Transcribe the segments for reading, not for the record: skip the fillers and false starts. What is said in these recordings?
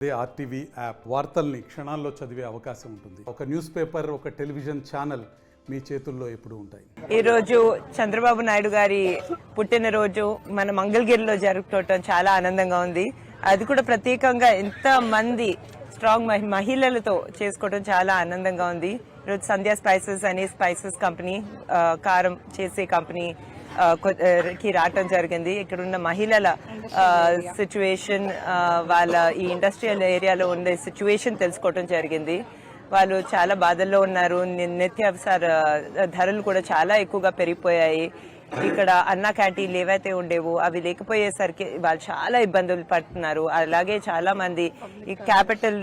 RTV app వార్తల్ని క్షణాల్లో చదివే అవకాశం ఉంటుంది. ఒక న్యూస్ పేపర్, ఒక టెలివిజన్ ఛానల్ మీ చేతుల్లో ఎప్పుడు ఉంటాయి. ఈరోజు చంద్రబాబు నాయుడు గారి పుట్టినరోజు మన మంగళగిరిలో జరుపుకోవటం చాలా ఆనందంగా ఉంది. అది కూడా ప్రత్యేకంగా ఎంత మంది స్ట్రాంగ్ మహిళలతో చేసుకోవడం చాలా ఆనందంగా ఉంది. ఈరోజు సంధ్యా స్పైసెస్ అనే స్పైసెస్ కంపెనీ, కారం చేసే కంపెనీ కి రావటం జరిగింది. ఇక్కడ ఉన్న మహిళల సిచ్యువేషన్, వాళ్ళ ఈ ఇండస్ట్రియల్ ఏరియాలో ఉండే సిచ్యువేషన్ తెలుసుకోవటం జరిగింది. వాళ్ళు చాలా బాధల్లో ఉన్నారు. నిత్యావసర ధరలు కూడా చాలా ఎక్కువగా పెరిగిపోయాయి. ఇక్కడ అన్న క్యాంటీన్లు ఏవైతే ఉండేవో అవి లేకపోయేసరికి వాళ్ళు చాలా ఇబ్బందులు పడుతున్నారు. అలాగే చాలా మంది ఈ క్యాపిటల్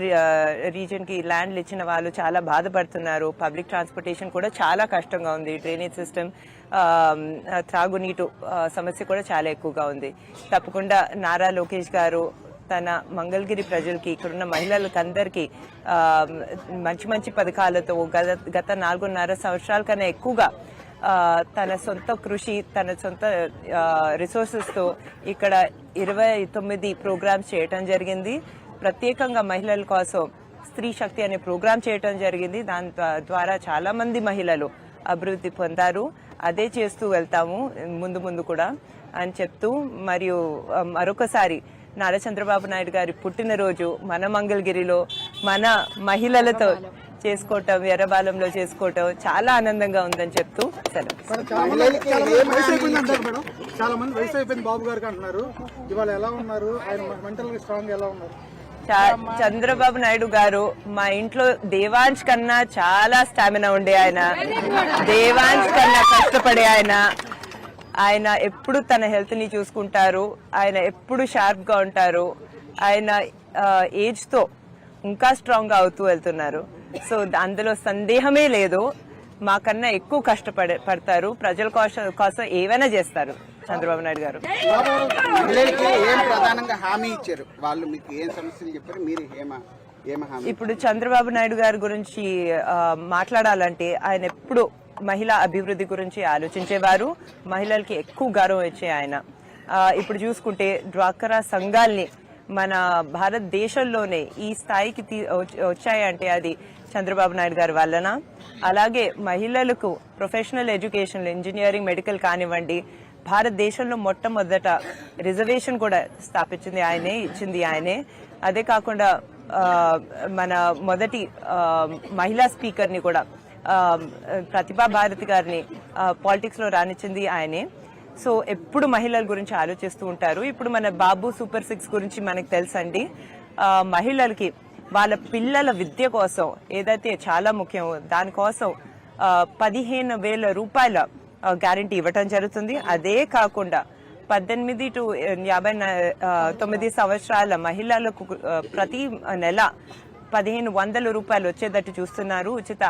రీజన్ కి ల్యాండ్లు ఇచ్చిన వాళ్ళు చాలా బాధపడుతున్నారు. పబ్లిక్ ట్రాన్స్పోర్టేషన్ కూడా చాలా కష్టంగా ఉంది. డ్రైనేజ్ సిస్టమ్, త్రాగునీటు సమస్య కూడా చాలా ఎక్కువగా ఉంది. తప్పకుండా నారా లోకేష్ గారు తన మంగళగిరి ప్రజలకి, ఇక్కడున్న మహిళలకు అందరికీ మంచి మంచి పథకాలతో గత 4.5 సంవత్సరాల కన్నా ఎక్కువగా తన సొంత కృషి, తన సొంత రిసోర్సెస్ తో ఇక్కడ 29 ప్రోగ్రామ్స్ చేయటం జరిగింది. ప్రత్యేకంగా మహిళల కోసం స్త్రీ శక్తి అనే ప్రోగ్రామ్ చేయటం జరిగింది. దాని ద్వారా చాలా మంది మహిళలు అభివృద్ధి పొందారు. అదే చేస్తూ వెళ్తాము ముందు ముందు కూడా అని చెప్తూ, మరియు మరొకసారి నారా చంద్రబాబు నాయుడు గారి పుట్టినరోజు మన మంగళగిరిలో మన మహిళలతో చేసుకోవటం, ఎర్రబాలంలో చేసుకోవటం చాలా ఆనందంగా ఉందని చెప్తూ చాలా మంది వయసు అయిపోయింది బాబు గారికి అంటున్నారు. ఇవాళ ఎలా ఉన్నారు? ఆయన మెంటల్ గా స్ట్రాంగ్ ఎలా ఉన్నారు? చంద్రబాబు నాయుడు గారు మా ఇంట్లో దేవాంశ్ కన్నా చాలా స్టామినా ఉండే ఆయన, దేవాంశ్ కన్నా కష్టపడే ఆయన ఎప్పుడు తన హెల్త్ ని చూసుకుంటారు. ఆయన ఎప్పుడు షార్ప్ గా ఉంటారు. ఆయన ఏజ్ తో ఇంకా స్ట్రాంగ్ గా అవుతూ వెళ్తున్నారు. సో అందులో సందేహమే లేదు. మాకన్నా ఎక్కువ కష్టపడతారు. ప్రజల కోసం ఏవైనా చేస్తారు చంద్రబాబు నాయుడు గారు. ఇప్పుడు చంద్రబాబు నాయుడు గారి గురించి మాట్లాడాలంటే ఆయన ఎప్పుడు మహిళా అభివృద్ధి గురించి ఆలోచించేవారు. మహిళలకి ఎక్కువ గౌరవం ఇచ్చే ఆయన. ఇప్పుడు చూసుకుంటే డ్వాక్రా సంఘాల్ని మన భారతదేశంలోనే ఈ స్థాయికి వచ్చాయంటే అది చంద్రబాబు నాయుడు గారి వలన. అలాగే మహిళలకు ప్రొఫెషనల్ ఎడ్యుకేషన్, ఇంజనీరింగ్, మెడికల్ కానివ్వండి, భారతదేశంలో మొట్టమొదట రిజర్వేషన్ కూడా స్థాపించింది ఆయనే, ఇచ్చింది ఆయనే. అదే కాకుండా మన మొదటి మహిళా స్పీకర్ ని కూడా, ప్రతిభా భారతి గారిని పాలిటిక్స్ లో రానిచ్చింది ఆయనే. సో ఎప్పుడు మహిళల గురించి ఆలోచిస్తూ ఉంటారు. ఇప్పుడు మన బాబు సూపర్ 6 గురించి మనకు తెలుసండి. మహిళలకి వాళ్ళ పిల్లల విద్య కోసం ఏదైతే చాలా ముఖ్యం, దానికోసం 15,000 రూపాయల గ్యారంటీ ఇవ్వటం జరుగుతుంది. అదే కాకుండా 18 to 59 సంవత్సరాల మహిళలకు ప్రతి నెల 1,500 రూపాయలు వచ్చేటట్టు చూస్తున్నారు. ఉచిత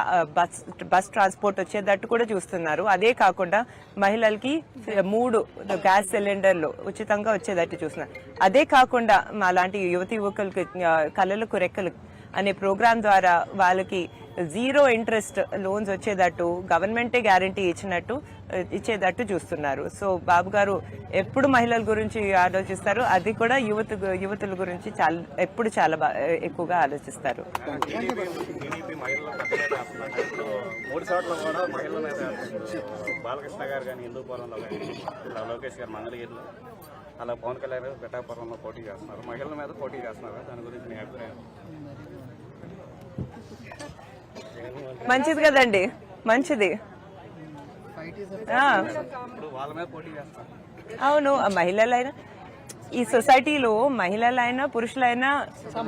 బస్ ట్రాన్స్పోర్ట్ వచ్చేటట్టు కూడా చూస్తున్నారు. అదే కాకుండా మహిళలకి 3 గ్యాస్ సిలిండర్లు ఉచితంగా వచ్చేటట్టు చూస్తున్నారు. అదే కాకుండా అలాంటి యువతి యువకులకి కళలకు రెక్కలు అనే ప్రోగ్రాం ద్వారా వాళ్ళకి 0 ఇంట్రెస్ట్ లోన్స్ వచ్చేటట్టు గవర్నమెంటే గ్యారంటీ ఇచ్చేటట్టు చూస్తున్నారు. సో బాబు గారు ఎప్పుడు మహిళల గురించి ఆలోచిస్తారు. అది కూడా యువతుల గురించి ఎప్పుడు చాలా ఎక్కువగా ఆలోచిస్తారు. బాలకృష్ణ గారు కానీ హిందూపురంలో కానీ, లోకేష్ గారు మంగళగిరిలో, అలా పవన్ కళ్యాణ్ గారు పిఠాపురంలో పోటీ చేస్తున్నారు. మహిళల మీద పోటీ చేస్తున్నారు. దాని గురించి మీ అభిప్రాయం? మంచిది కదండి, మంచిది. అవును, మహిళలైనా ఈ సొసైటీలో మహిళలైనా పురుషులైనా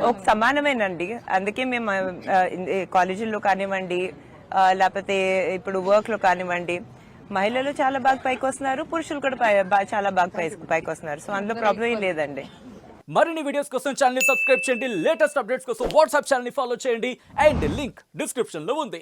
ఒక సమానమేనండి. అందుకే మేము కాలేజీల్లో కానివ్వండి, లేకపోతే ఇప్పుడు వర్క్ లో కానివ్వండి, మహిళలు చాలా బాగా పైకి వస్తున్నారు, పురుషులు కూడా చాలా బాగా పైకి వస్తున్నారు. సో అందులో ప్రాబ్లం ఏం లేదండి. మరిన్ని వీడియోస్ కోసం ఛానల్ ని సబ్స్క్రైబ్ చేయండి. లేటెస్ట్ అప్డేట్స్ కోసం వాట్సాప్ ఛానల్ ని ఫాలో చేయండి. అండ్ లింక్ డిస్క్రిప్షన్ లో ఉంది.